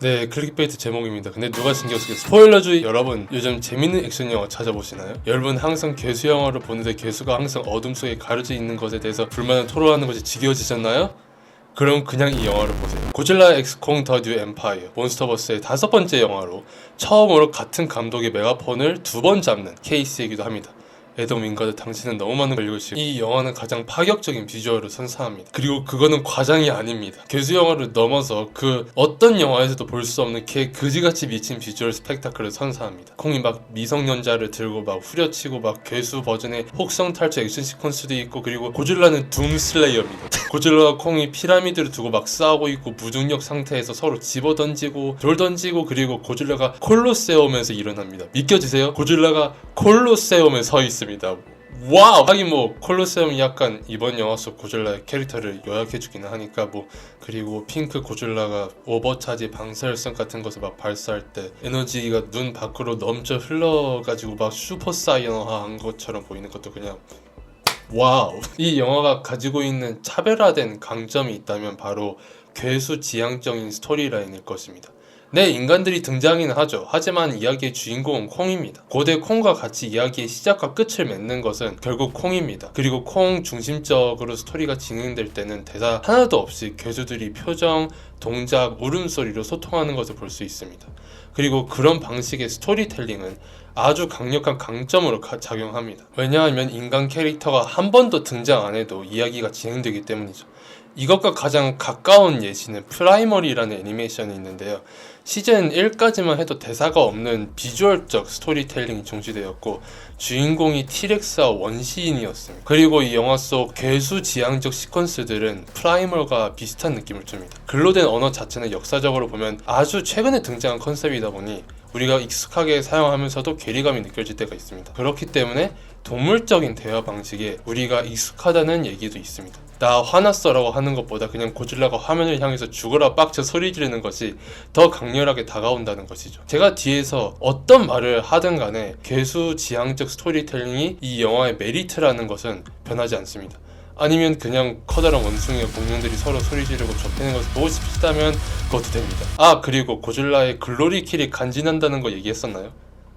네, 클릭베이트 제목입니다. 근데 누가 신경 쓰겠어요? 스포일러주의. 여러분, 요즘 재밌는 액션 영화 찾아보시나요? 여러분 항상 괴수 영화를 보는데 괴수가 항상 어둠 속에 가려져 있는 것에 대해서 불만을 토로하는 것이 지겨워지셨나요? 그럼 그냥 이 영화를 보세요. 고질라 엑스콩 더 뉴 엠파이어, 몬스터버스의 5번째 영화로 처음으로 같은 감독의 메가폰을 2번 잡는 케이스이기도 합니다. 애덤 윙가드, 당신은 너무 많은 걸 읽으시고, 이 영화는 가장 파격적인 비주얼을 선사합니다. 그리고 그거는 과장이 아닙니다. 괴수 영화를 넘어서 그 어떤 영화에서도 볼 수 없는 개 그지같이 미친 비주얼 스펙타클을 선사합니다. 콩이 막 미성년자를 들고 막 후려치고 막 괴수 버전의 혹성 탈출 액션 시퀀스도 있고, 그리고 고질라는 둠슬레이어입니다. 고질라와 콩이 피라미드를 두고 막 싸우고 있고, 무중력 상태에서 서로 집어던지고 돌 던지고, 그리고 고질라가 콜로세움에서 일어납니다. 믿겨지세요? 고질라가 콜로세움에 서 있습니다. 와우! 하긴 뭐 콜로세움이 약간 이번 영화 속 고질라의 캐릭터를 요약해주기는 하니까 뭐, 그리고 핑크 고질라가 오버차지 방사열성 같은 것을 막 발사할 때 에너지가 눈 밖으로 넘쳐 흘러가지고 막 슈퍼사이언화한 것처럼 보이는 것도 그냥 와우! 이 영화가 가지고 있는 차별화된 강점이 있다면 바로 괴수 지향적인 스토리라인일 것입니다. 네, 인간들이 등장이긴 하죠. 하지만 이야기의 주인공은 콩입니다. 고대 콩과 같이 이야기의 시작과 끝을 맺는 것은 결국 콩입니다. 그리고 콩 중심적으로 스토리가 진행될 때는 대사 하나도 없이 괴수들이 표정, 동작, 울음소리로 소통하는 것을 볼 수 있습니다. 그리고 그런 방식의 스토리텔링은 아주 강력한 강점으로 작용합니다. 왜냐하면 인간 캐릭터가 한 번도 등장 안 해도 이야기가 진행되기 때문이죠. 이것과 가장 가까운 예시는 프라이머리라는 애니메이션이 있는데요. 시즌 1까지만 해도 대사가 없는 비주얼적 스토리텔링이 중시되었고, 주인공이 티렉스와 원시인이었습니다. 그리고 이 영화 속 괴수 지향적 시퀀스들은 프라이머가 비슷한 느낌을 줍니다. 글로 된 언어 자체는 역사적으로 보면 아주 최근에 등장한 컨셉이다 보니 우리가 익숙하게 사용하면서도 괴리감이 느껴질 때가 있습니다. 그렇기 때문에 동물적인 대화 방식에 우리가 익숙하다는 얘기도 있습니다. 나 화났어 라고 하는 것보다 그냥 고질라가 화면을 향해서 죽어라 빡쳐 소리 지르는 것이 더 강렬하게 다가온다는 것이죠. 제가 뒤에서 어떤 말을 하든 간에 괴수 지향적 스토리텔링이 이 영화의 메리트라는 것은 변하지 않습니다. 아니면 그냥 커다란 원숭이와 공룡들이 서로 소리 지르고 좁히는 것을 보고 싶다면 그것도 됩니다. 아, 그리고 고질라의 글로리 킬이 간지난다는 거 얘기했었나요?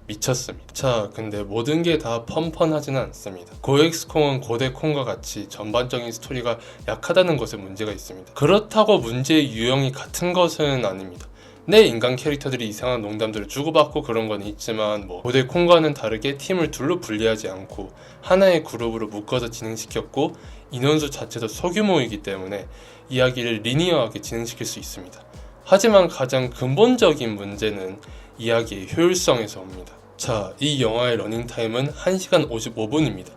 미쳤습니다. 자, 근데 모든 게 다 펀펀하지는 않습니다. 고엑스콩은 고대 콩과 같이 전반적인 스토리가 약하다는 것에 문제가 있습니다. 그렇다고 문제의 유형이 같은 것은 아닙니다. 네, 인간 캐릭터들이 이상한 농담들을 주고받고 그런 건 있지만 뭐 고대 콩과는 다르게 팀을 둘로 분리하지 않고 하나의 그룹으로 묶어서 진행시켰고, 인원수 자체도 소규모이기 때문에 이야기를 리니어하게 진행시킬 수 있습니다. 하지만 가장 근본적인 문제는 이야기의 효율성에서 옵니다. 자, 이 영화의 러닝타임은 1시간 55분입니다.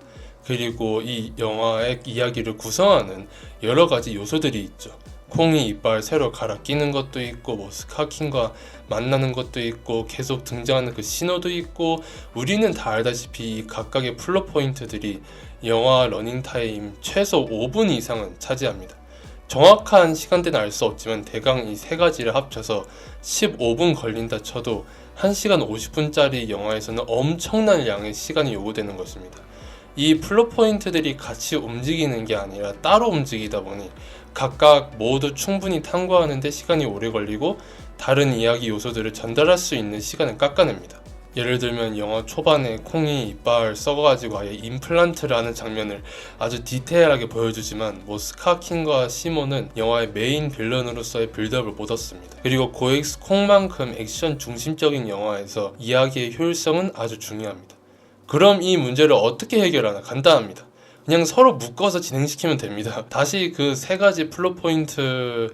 그리고 이 영화의 이야기를 구성하는 여러 가지 요소들이 있죠. 콩이 이빨 새로 갈아 끼는 것도 있고, 뭐 스카킹과 만나는 것도 있고, 계속 등장하는 그 신호도 있고, 우리는 다 알다시피 이 각각의 플롯 포인트들이 영화 러닝타임 최소 5분 이상은 차지합니다. 정확한 시간대는 알 수 없지만 대강 이 세 가지를 합쳐서 15분 걸린다 쳐도 1시간 50분짜리 영화에서는 엄청난 양의 시간이 요구되는 것입니다. 이 플롯 포인트들이 같이 움직이는 게 아니라 따로 움직이다 보니 각각 모두 충분히 탐구하는데 시간이 오래 걸리고, 다른 이야기 요소들을 전달할 수 있는 시간을 깎아냅니다. 예를 들면 영화 초반에 콩이 이빨 썩어가지고 아예 임플란트를 하는 장면을 아주 디테일하게 보여주지만, 뭐 스카킹과 시몬은 영화의 메인 빌런으로서의 빌드업을 못 얻습니다. 그리고 고엑스 콩만큼 액션 중심적인 영화에서 이야기의 효율성은 아주 중요합니다. 그럼 이 문제를 어떻게 해결하나? 간단합니다. 그냥 서로 묶어서 진행시키면 됩니다. 다시 그 세 가지 플롯 포인트를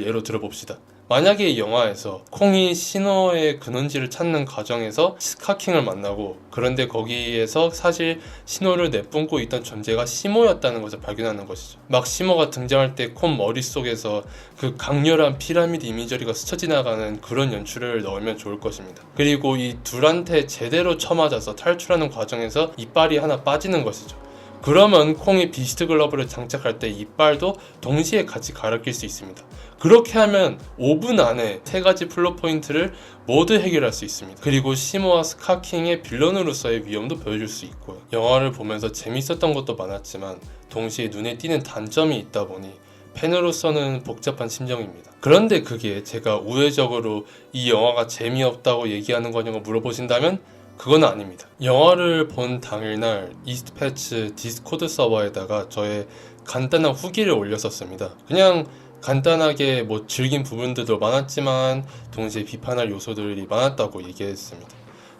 예로 들어봅시다. 만약에 이 영화에서 콩이 신호의 근원지를 찾는 과정에서 스카킹을 만나고, 그런데 거기에서 사실 신호를 내뿜고 있던 존재가 시모였다는 것을 발견하는 것이죠. 막 시모가 등장할 때 콩 머릿속에서 그 강렬한 피라미드 이미저리가 스쳐 지나가는 그런 연출을 넣으면 좋을 것입니다. 그리고 이 둘한테 제대로 쳐맞아서 탈출하는 과정에서 이빨이 하나 빠지는 것이죠. 그러면 콩이 비스트 글러브를 장착할 때 이빨도 동시에 같이 갈아 낄 수 있습니다. 그렇게 하면 5분 안에 세 가지 플롯 포인트를 모두 해결할 수 있습니다. 그리고 시모와 스카킹의 빌런으로서의 위험도 보여줄 수 있고요. 영화를 보면서 재밌었던 것도 많았지만 동시에 눈에 띄는 단점이 있다 보니 팬으로서는 복잡한 심정입니다. 그런데 그게 제가 우회적으로 이 영화가 재미없다고 얘기하는 거냐고 물어보신다면 그건 아닙니다. 영화를 본 당일날 이스트패치 디스코드 서버에다가 저의 간단한 후기를 올렸었습니다. 그냥 간단하게 뭐 즐긴 부분들도 많았지만 동시에 비판할 요소들이 많았다고 얘기했습니다.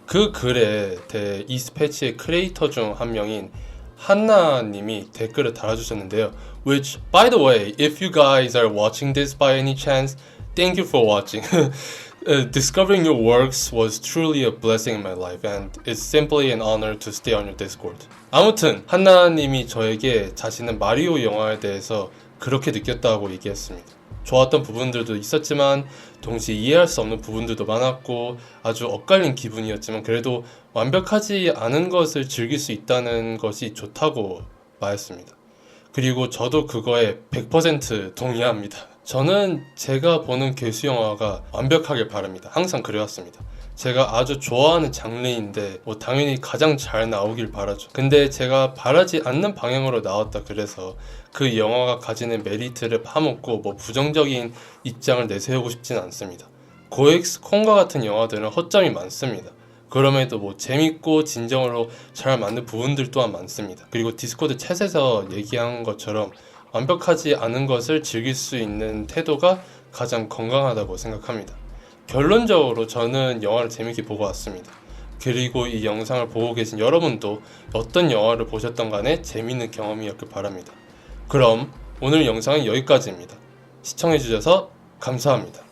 그 글에 이스트패치의 크리에이터 중 한 명인 한나님이 댓글을 달아주셨는데요. Which, by the way, if you guys are watching this by any chance, thank you for watching. Discovering your works was truly a blessing in my life and it's simply an honor to stay on your Discord. 아무튼 한나님이 저에게 자신은 마리오 영화에 대해서 그렇게 느꼈다고 얘기했습니다. 좋았던 부분들도 있었지만 동시에 이해할 수 없는 부분들도 많았고 아주 엇갈린 기분이었지만 그래도 완벽하지 않은 것을 즐길 수 있다는 것이 좋다고 말했습니다. 그리고 저도 그거에 100% 동의합니다. 저는 제가 보는 괴수 영화가 완벽하길 바랍니다. 항상 그래왔습니다. 제가 아주 좋아하는 장르인데 뭐 당연히 가장 잘 나오길 바라죠. 근데 제가 바라지 않는 방향으로 나왔다 그래서 그 영화가 가지는 메리트를 파먹고 뭐 부정적인 입장을 내세우고 싶진 않습니다. 고엑스 콘과 같은 영화들은 허점이 많습니다. 그럼에도 뭐 재밌고 진정으로 잘 맞는 부분들 또한 많습니다. 그리고 디스코드 챗에서 얘기한 것처럼 완벽하지 않은 것을 즐길 수 있는 태도가 가장 건강하다고 생각합니다. 결론적으로 저는 영화를 재밌게 보고 왔습니다. 그리고 이 영상을 보고 계신 여러분도 어떤 영화를 보셨던 간에 재밌는 경험이었길 바랍니다. 그럼 오늘 영상은 여기까지입니다. 시청해주셔서 감사합니다.